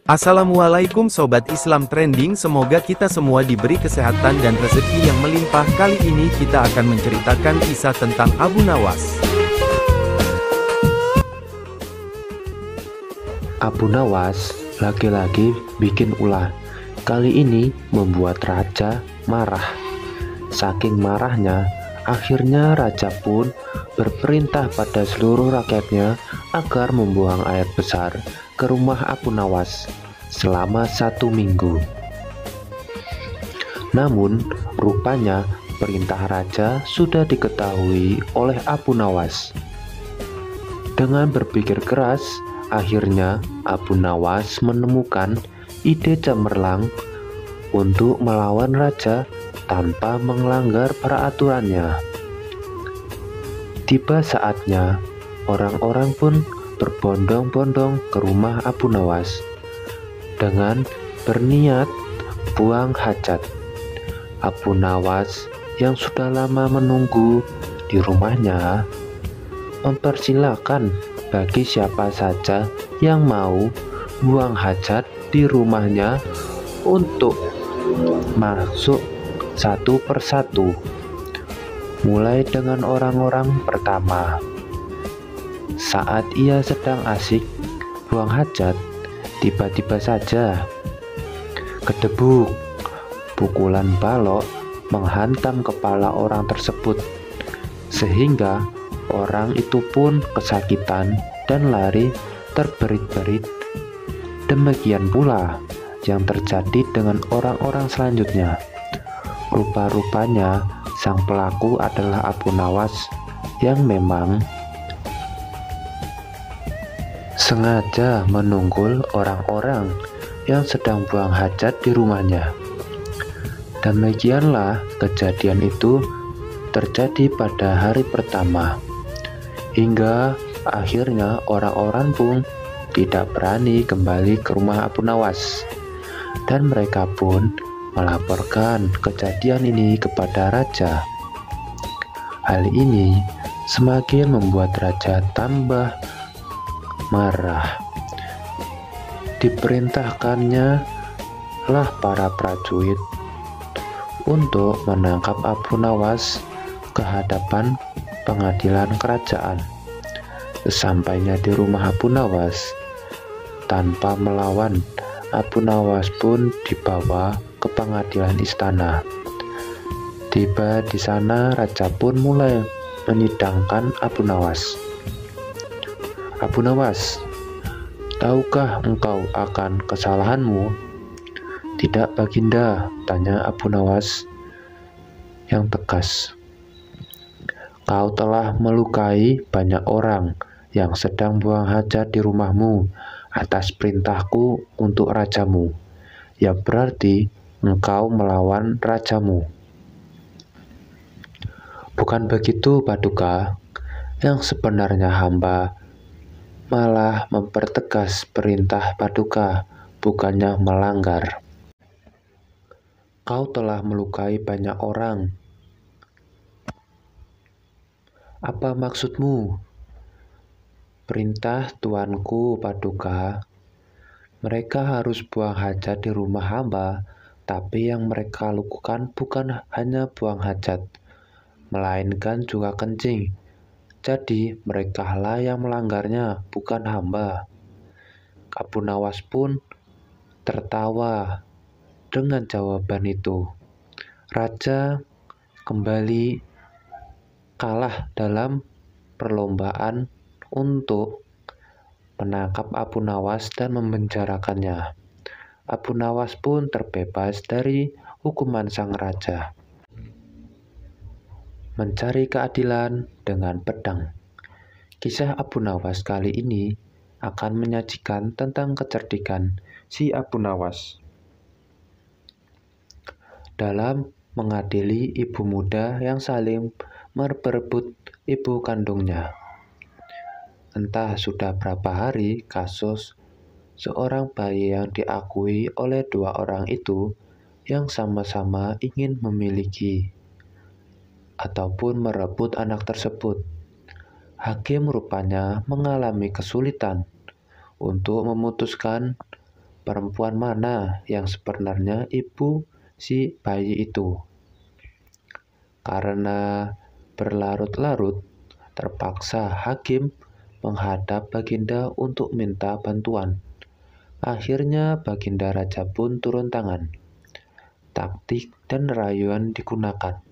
Assalamualaikum Sobat Islam Trending, semoga kita semua diberi kesehatan dan rezeki yang melimpah. Kali ini kita akan menceritakan kisah tentang Abu Nawas. Abu Nawas lagi-lagi bikin ulah. Kali ini membuat raja marah. Saking marahnya, akhirnya raja pun berperintah pada seluruh rakyatnya agar membuang air besar ke rumah Abu Nawas selama 1 minggu. Namun, rupanya perintah raja sudah diketahui oleh Abu Nawas. Dengan berpikir keras, akhirnya Abu Nawas menemukan ide cemerlang untuk melawan raja tanpa melanggar peraturannya. Tiba saatnya, orang-orang pun berbondong-bondong ke rumah Abu Nawas dengan berniat buang hajat. Abu Nawas yang sudah lama menunggu di rumahnya mempersilahkan bagi siapa saja yang mau buang hajat di rumahnya untuk masuk satu persatu, mulai dengan orang-orang pertama. Saat ia sedang asik buang hajat, tiba-tiba saja kedebuk, pukulan balok menghantam kepala orang tersebut, sehingga orang itu pun kesakitan dan lari terberit-berit. Demikian pula yang terjadi dengan orang-orang selanjutnya. Rupa-rupanya sang pelaku adalah Abu Nawas yang memang sengaja menunggul orang-orang yang sedang buang hajat di rumahnya. Demikianlah kejadian itu terjadi pada hari pertama, hingga akhirnya orang-orang pun tidak berani kembali ke rumah Abu Nawas, dan mereka pun melaporkan kejadian ini kepada raja. Hal ini semakin membuat raja tambah marah. Diperintahkannya lah para prajurit untuk menangkap Abu Nawas ke hadapan pengadilan kerajaan. Sesampainya di rumah Abu Nawas, tanpa melawan, Abu Nawas pun dibawa ke pengadilan istana. Tiba di sana, raja pun mulai menyidangkan Abu Nawas. Abu Nawas, tahukah engkau akan kesalahanmu? Tidak, Baginda, tanya Abu Nawas yang tegas. Kau telah melukai banyak orang yang sedang buang hajat di rumahmu atas perintahku untuk rajamu. Ya berarti engkau melawan rajamu. Bukan begitu, Paduka. Yang sebenarnya hamba malah mempertegas perintah Paduka, bukannya melanggar. Kau telah melukai banyak orang. Apa maksudmu? Perintah tuanku, Paduka. Mereka harus buang hajat di rumah hamba, tapi yang mereka lakukan bukan hanya buang hajat, melainkan juga kencing. Jadi mereka lah yang melanggarnya, bukan hamba. Abu Nawas pun tertawa dengan jawaban itu. Raja kembali kalah dalam perlombaan untuk menangkap Abu Nawas dan memenjarakannya. Abu Nawas pun terbebas dari hukuman sang raja. Mencari keadilan dengan pedang. Kisah Abu Nawas kali ini akan menyajikan tentang kecerdikan si Abu Nawas dalam mengadili ibu muda yang saling berebut ibu kandungnya. Entah sudah berapa hari kasus seorang bayi yang diakui oleh 2 orang itu yang sama-sama ingin memiliki ataupun merebut anak tersebut. Hakim rupanya mengalami kesulitan untuk memutuskan perempuan mana yang sebenarnya ibu si bayi itu. Karena berlarut-larut, terpaksa hakim menghadap Baginda untuk minta bantuan. Akhirnya Baginda Raja pun turun tangan. Taktik dan rayuan digunakan.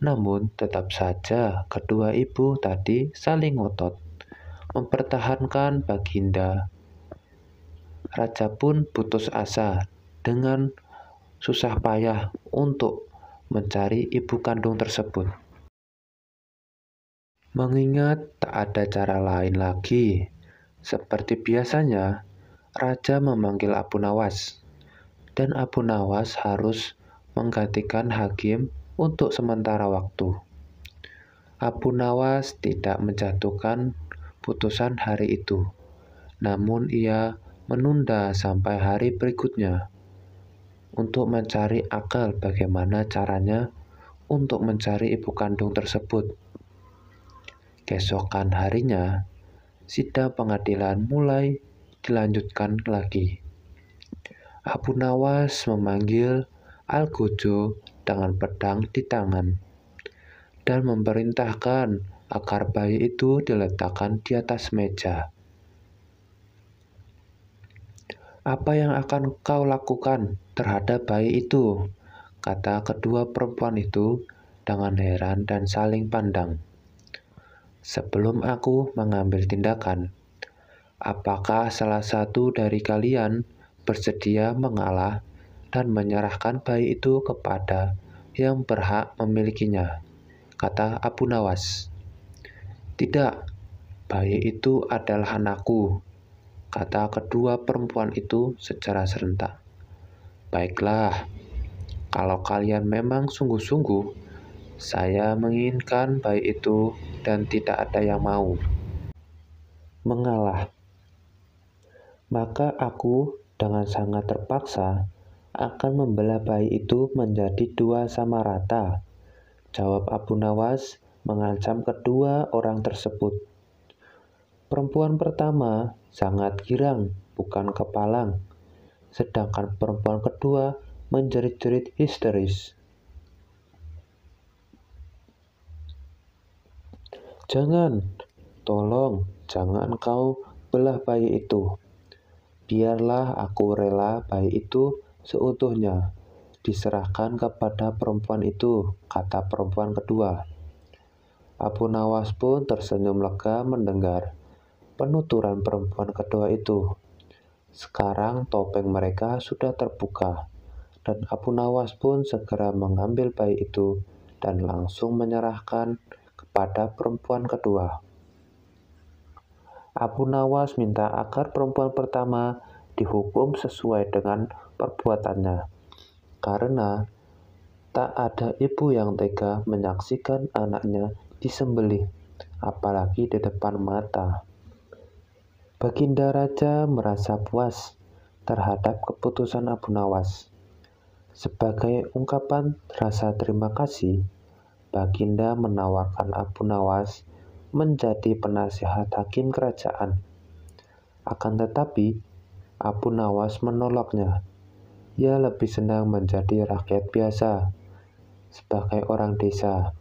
Namun tetap saja kedua ibu tadi saling ngotot mempertahankan Baginda. Raja pun putus asa dengan susah payah untuk mencari ibu kandung tersebut. Mengingat tak ada cara lain lagi, seperti biasanya, Raja memanggil Abu Nawas, dan Abu Nawas harus menggantikan hakim untuk sementara waktu. Abu Nawas tidak menjatuhkan putusan hari itu, namun ia menunda sampai hari berikutnya untuk mencari akal bagaimana caranya untuk mencari ibu kandung tersebut. Keesokan harinya, sidang pengadilan mulai dilanjutkan lagi. Abu Nawas memanggil Algojo dengan pedang di tangan dan memerintahkan agar bayi itu diletakkan di atas meja. "Apa yang akan kau lakukan terhadap bayi itu?" kata kedua perempuan itu dengan heran dan saling pandang. "Sebelum aku mengambil tindakan, apakah salah satu dari kalian bersedia mengalah dan menyerahkan bayi itu kepada yang berhak memilikinya?" kata Abu Nawas. "Tidak, bayi itu adalah anakku," kata kedua perempuan itu secara serentak. "Baiklah, kalau kalian memang sungguh-sungguh, saya menginginkan bayi itu dan tidak ada yang mau mengalah. Maka aku dengan sangat terpaksa akan membelah bayi itu menjadi dua sama rata," jawab Abu Nawas mengancam kedua orang tersebut. Perempuan pertama sangat girang, bukan kepalang, sedangkan perempuan kedua menjerit-jerit histeris. "Jangan, tolong, jangan kau belah bayi itu. Biarlah aku rela bayi itu seutuhnya diserahkan kepada perempuan itu," kata perempuan kedua. Abu Nawas pun tersenyum lega mendengar penuturan perempuan kedua itu. Sekarang topeng mereka sudah terbuka, dan Abu Nawas pun segera mengambil bayi itu dan langsung menyerahkan kepada perempuan kedua. Abu Nawas minta agar perempuan pertama dihukum sesuai dengan perbuatannya, karena tak ada ibu yang tega menyaksikan anaknya disembelih, apalagi di depan mata. Baginda Raja merasa puas terhadap keputusan Abu Nawas. Sebagai ungkapan rasa terima kasih, Baginda menawarkan Abu Nawas menjadi penasihat hakim kerajaan. Akan tetapi, Abu Nawas menolaknya. Ia lebih senang menjadi rakyat biasa, sebagai orang desa.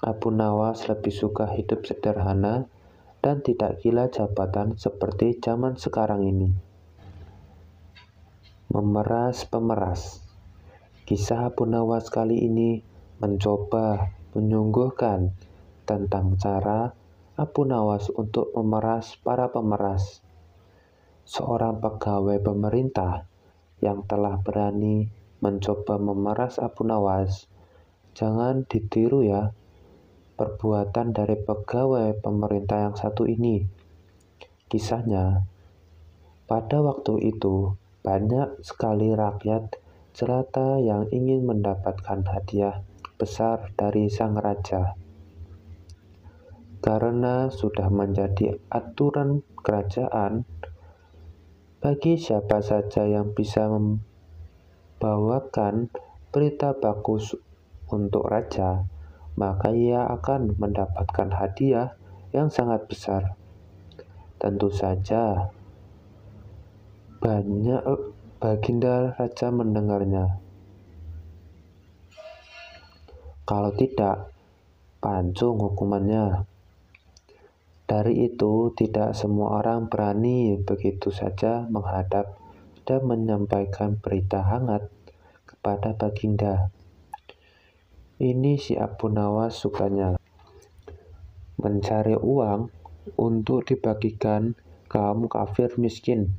Abu Nawas lebih suka hidup sederhana dan tidak gila jabatan seperti zaman sekarang ini. Memeras pemeras. Kisah Abu Nawas kali ini mencoba menyungguhkan tentang cara Abu Nawas untuk memeras para pemeras. Seorang pegawai pemerintah yang telah berani mencoba memeras Abu Nawas, jangan ditiru ya perbuatan dari pegawai pemerintah yang satu ini. Kisahnya, pada waktu itu banyak sekali rakyat jelata yang ingin mendapatkan hadiah besar dari sang raja. Karena sudah menjadi aturan kerajaan, bagi siapa saja yang bisa membawakan berita bagus untuk raja, maka ia akan mendapatkan hadiah yang sangat besar. Tentu saja, Banyak Baginda Raja mendengarnya. Kalau tidak, pancung hukumannya. Dari itu, tidak semua orang berani begitu saja menghadap dan menyampaikan berita hangat kepada Baginda. Ini si Abu Nawas sukanya. Mencari uang untuk dibagikan kaum kafir miskin.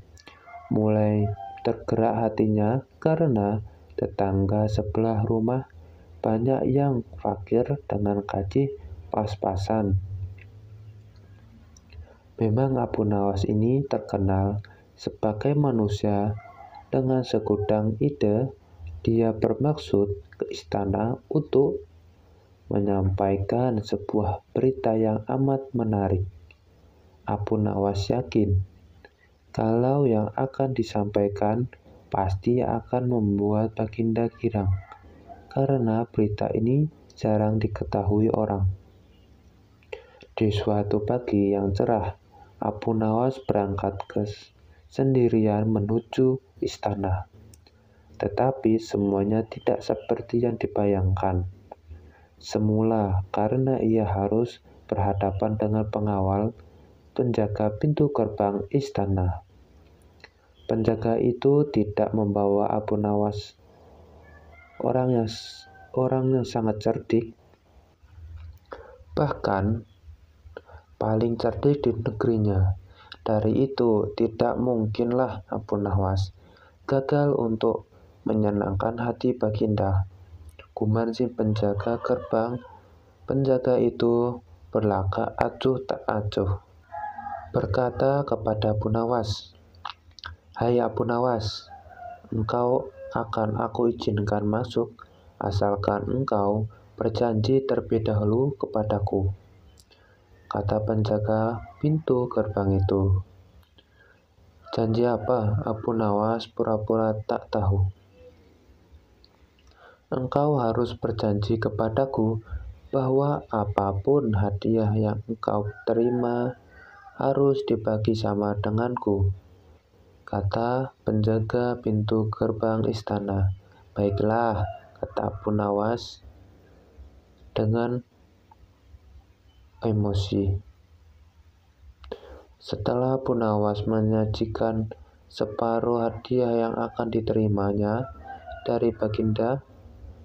Mulai tergerak hatinya karena tetangga sebelah rumah banyak yang fakir dengan gaji pas-pasan. Memang Abu Nawas ini terkenal sebagai manusia dengan segudang ide. Dia bermaksud ke istana untuk menyampaikan sebuah berita yang amat menarik. Abu Nawas yakin kalau yang akan disampaikan pasti akan membuat Baginda girang, karena berita ini jarang diketahui orang. Di suatu pagi yang cerah, Abu Nawas berangkat sendirian menuju istana. Tetapi semuanya tidak seperti yang dibayangkan. Semula, karena ia harus berhadapan dengan pengawal penjaga pintu gerbang istana. Penjaga itu tidak membawa Abu Nawas, orang yang sangat cerdik, bahkan paling cerdik di negerinya. Dari itu, tidak mungkinlah Abu Nawas gagal untuk menyenangkan hati Baginda. Gumar si penjaga gerbang. Penjaga itu berlagak acuh tak acuh, berkata kepada Abu Nawas, "Hai Abu Nawas, engkau akan aku izinkan masuk asalkan engkau berjanji terlebih dahulu kepadaku," kata penjaga pintu gerbang itu. "Janji apa?" Abu Nawas pura-pura tak tahu. "Engkau harus berjanji kepadaku bahwa apapun hadiah yang engkau terima harus dibagi sama denganku," kata penjaga pintu gerbang istana. "Baiklah," kata Abu Nawas dengan emosi. Setelah Abu Nawas menyajikan separuh hadiah yang akan diterimanya dari Baginda,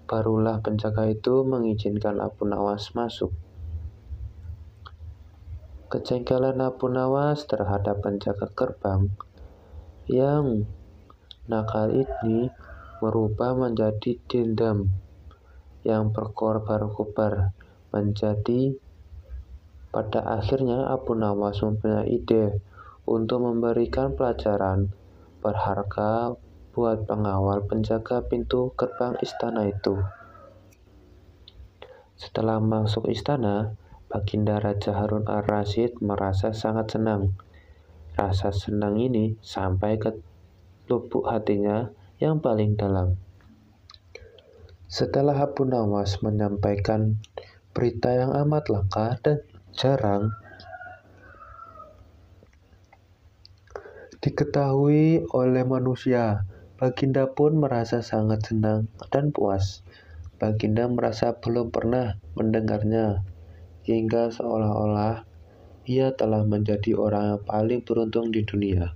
barulah penjaga itu mengizinkan Abu Nawas masuk. Kejengkelan Abu Nawas terhadap penjaga gerbang yang nakal ini merubah menjadi dendam yang berkobar-kobar. Menjadi pada akhirnya Abu Nawas mempunyai ide untuk memberikan pelajaran berharga buat pengawal penjaga pintu gerbang istana itu. Setelah masuk istana, Baginda Raja Harun al-Rasyid merasa sangat senang. Rasa senang ini sampai ke lubuk hatinya yang paling dalam. Setelah Abu Nawas menyampaikan berita yang amat langka dan jarang diketahui oleh manusia, Baginda pun merasa sangat senang dan puas. Baginda merasa belum pernah mendengarnya, hingga seolah-olah ia telah menjadi orang yang paling beruntung di dunia.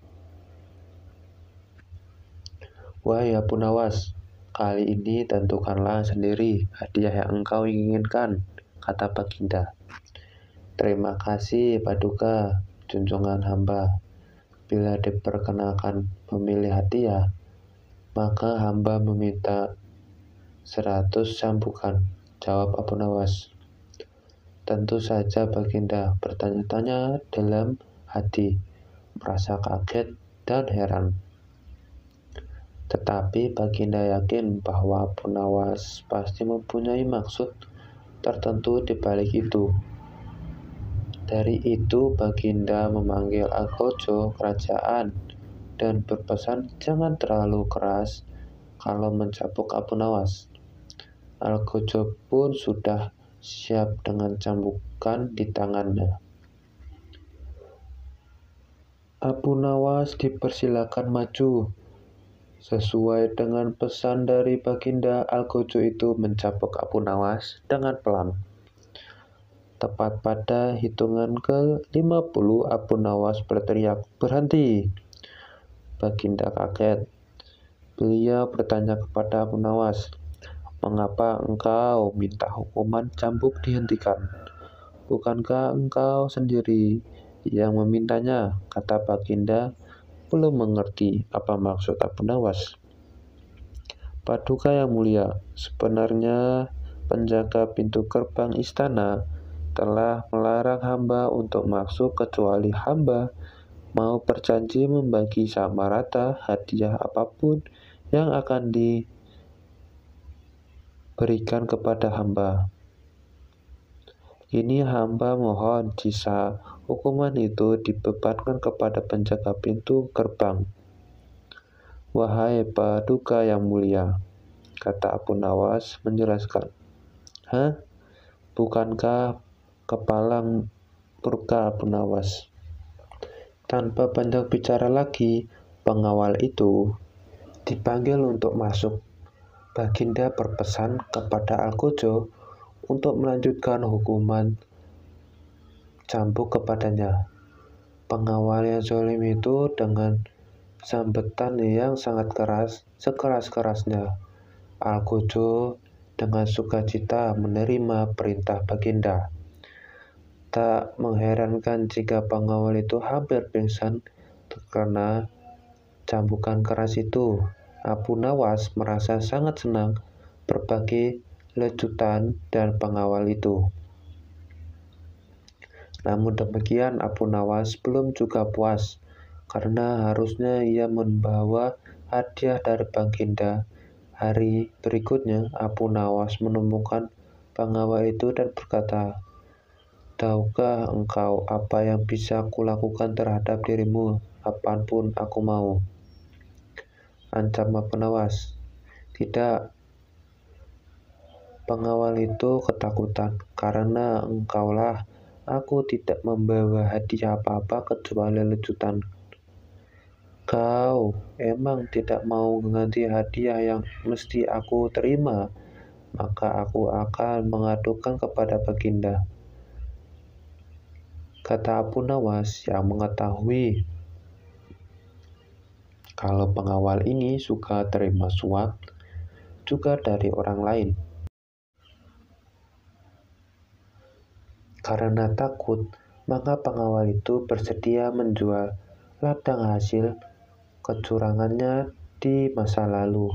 "Wahai Abu Nawas, kali ini tentukanlah sendiri hadiah yang engkau inginkan," kata Baginda. "Terima kasih Paduka, junjungan hamba. Bila diperkenalkan memilih hadiah, maka hamba meminta 100 sambukan," jawab Abu Nawas. "Tentu saja," Baginda bertanya-tanya dalam hati, merasa kaget dan heran. Tetapi Baginda yakin bahwa Abu Nawas pasti mempunyai maksud tertentu di balik itu. Dari itu Baginda memanggil Algojo kerajaan dan berpesan jangan terlalu keras kalau mencambuk Abu Nawas. Algojo pun sudah siap dengan cambukan di tangannya. Abu Nawas dipersilakan maju. Sesuai dengan pesan dari Baginda, Algojo itu mencapuk Abu Nawas dengan pelan. Tepat pada hitungan ke-50, Abu Nawas berteriak, "Berhenti!" Baginda kaget. Beliau bertanya kepada Abu Nawas, "Mengapa engkau minta hukuman cambuk dihentikan? Bukankah engkau sendiri yang memintanya?" Kata Baginda, belum mengerti apa maksud Abu Nawas. "Paduka yang mulia, sebenarnya penjaga pintu gerbang istana telah melarang hamba untuk masuk kecuali hamba mau berjanji membagi sama rata hadiah apapun yang akan diberikan kepada hamba. Kini hamba mohon jika hukuman itu dibebankan kepada penjaga pintu gerbang." "Wahai Paduka yang mulia," kata Abu Nawas menjelaskan. "Hah? Bukankah kepala murka?" Abu Nawas. Tanpa banyak bicara lagi, pengawal itu dipanggil untuk masuk. Baginda berpesan kepada Algojo untuk melanjutkan hukuman cambuk kepadanya. Pengawal yang zalim itu dengan sambutan yang sangat keras, sekeras-kerasnya. Algojo dengan sukacita menerima perintah Baginda. Tak mengherankan jika pengawal itu hampir pingsan karena cambukan keras itu. Abu Nawas merasa sangat senang berbagi lecutan dan pengawal itu. Namun demikian, Abu Nawas belum juga puas, karena harusnya ia membawa hadiah dari Baginda. Hari berikutnya, Abu Nawas menemukan pengawal itu dan berkata, "Tahukah engkau apa yang bisa kulakukan terhadap dirimu, apapun aku mau?" Ancam Abu Nawas. "Tidak." Pengawal itu ketakutan, "Karena engkaulah aku tidak membawa hadiah apa-apa kecuali lecutan." "Kau emang tidak mau mengganti hadiah yang mesti aku terima, maka aku akan mengadukan kepada Baginda," kata Abu Nawas yang mengetahui kalau pengawal ini suka terima suap juga dari orang lain. Karena takut, maka pengawal itu bersedia menjual ladang hasil kecurangannya di masa lalu,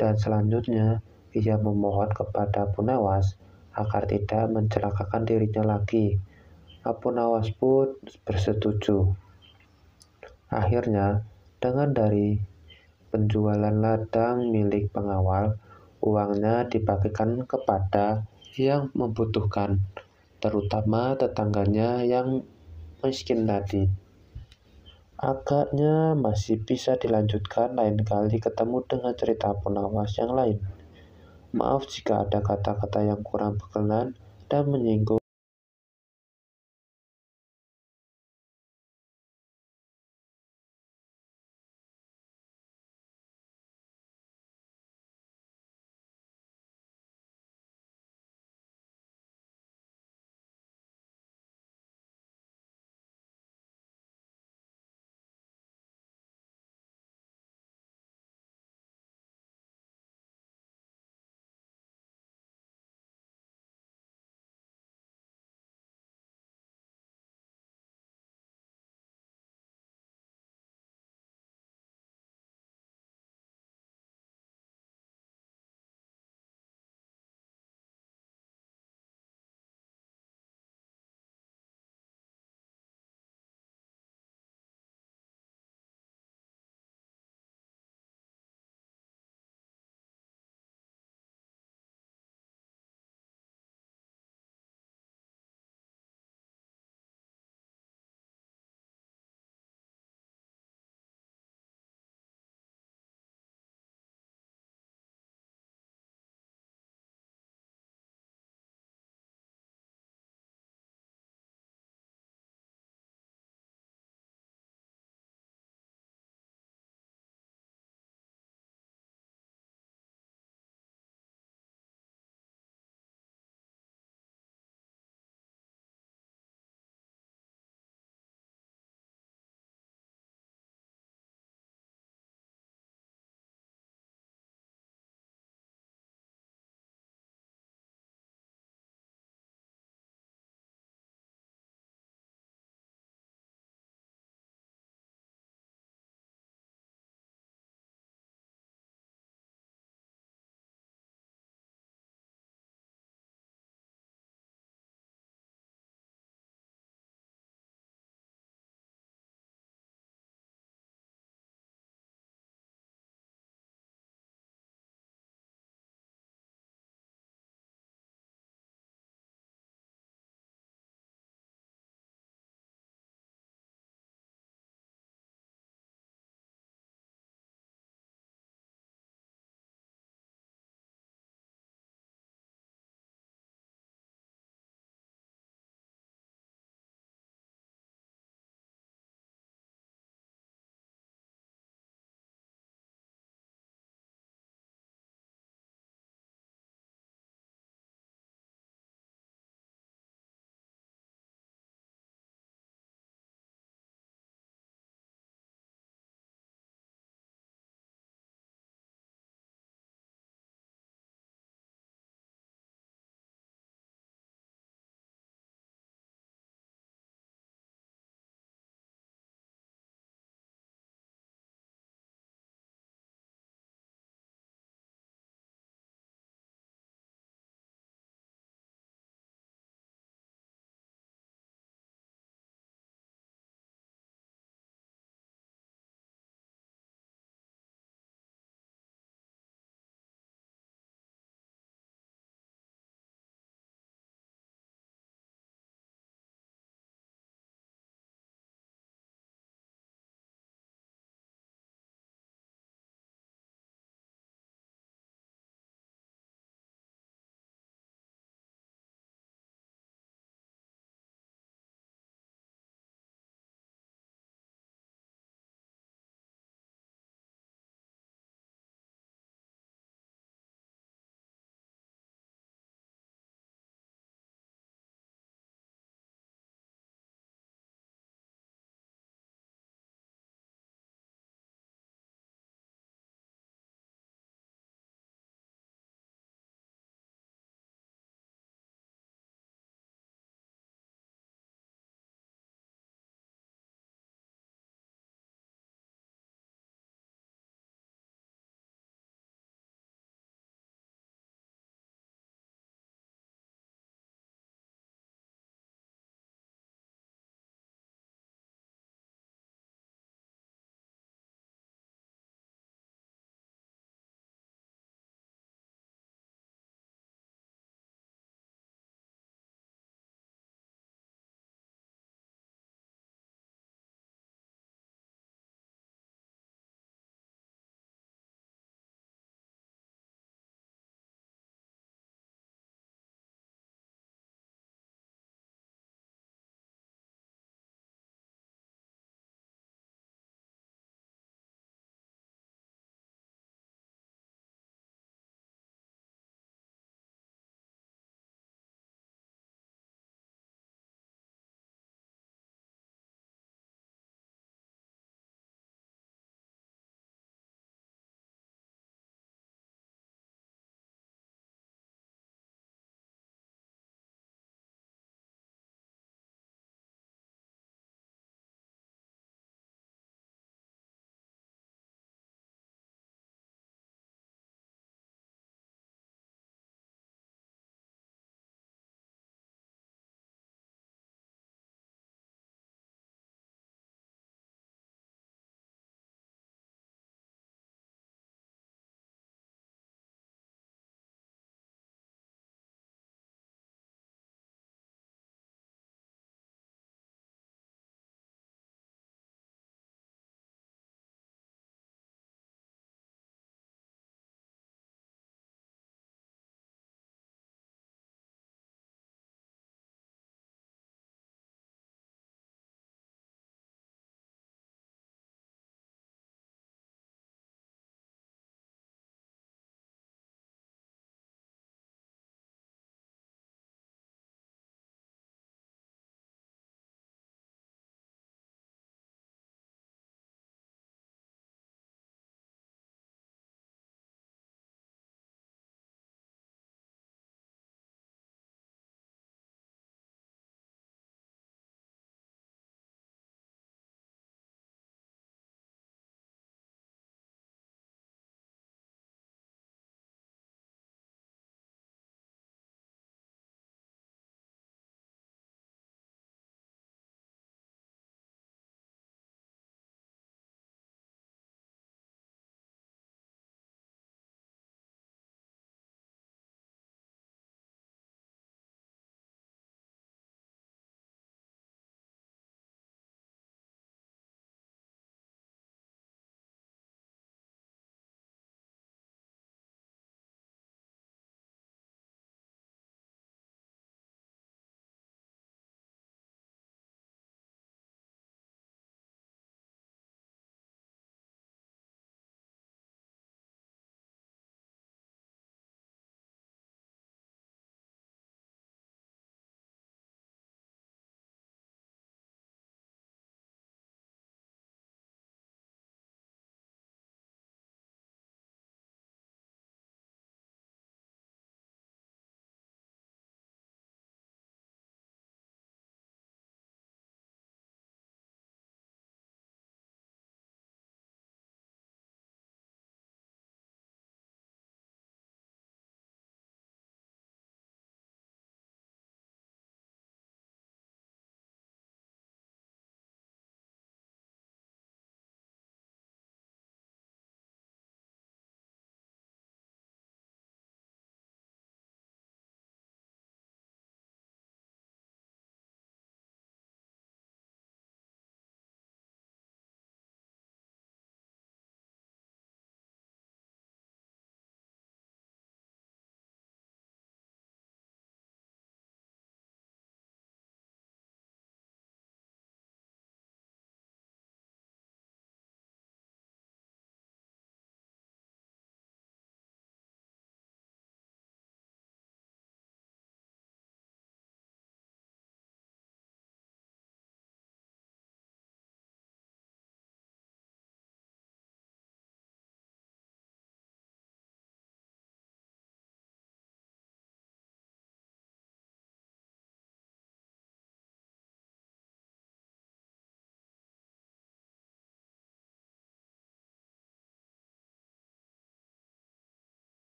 dan selanjutnya ia memohon kepada Abu Nawas agar tidak mencelakakan dirinya lagi. Abu Nawas pun bersetuju. Akhirnya, dengan dari penjualan ladang milik pengawal, uangnya dibagikan kepada yang membutuhkan, terutama tetangganya yang miskin tadi. Agaknya masih bisa dilanjutkan lain kali ketemu dengan cerita Abu Nawas yang lain. Maaf jika ada kata-kata yang kurang berkenan dan menyinggung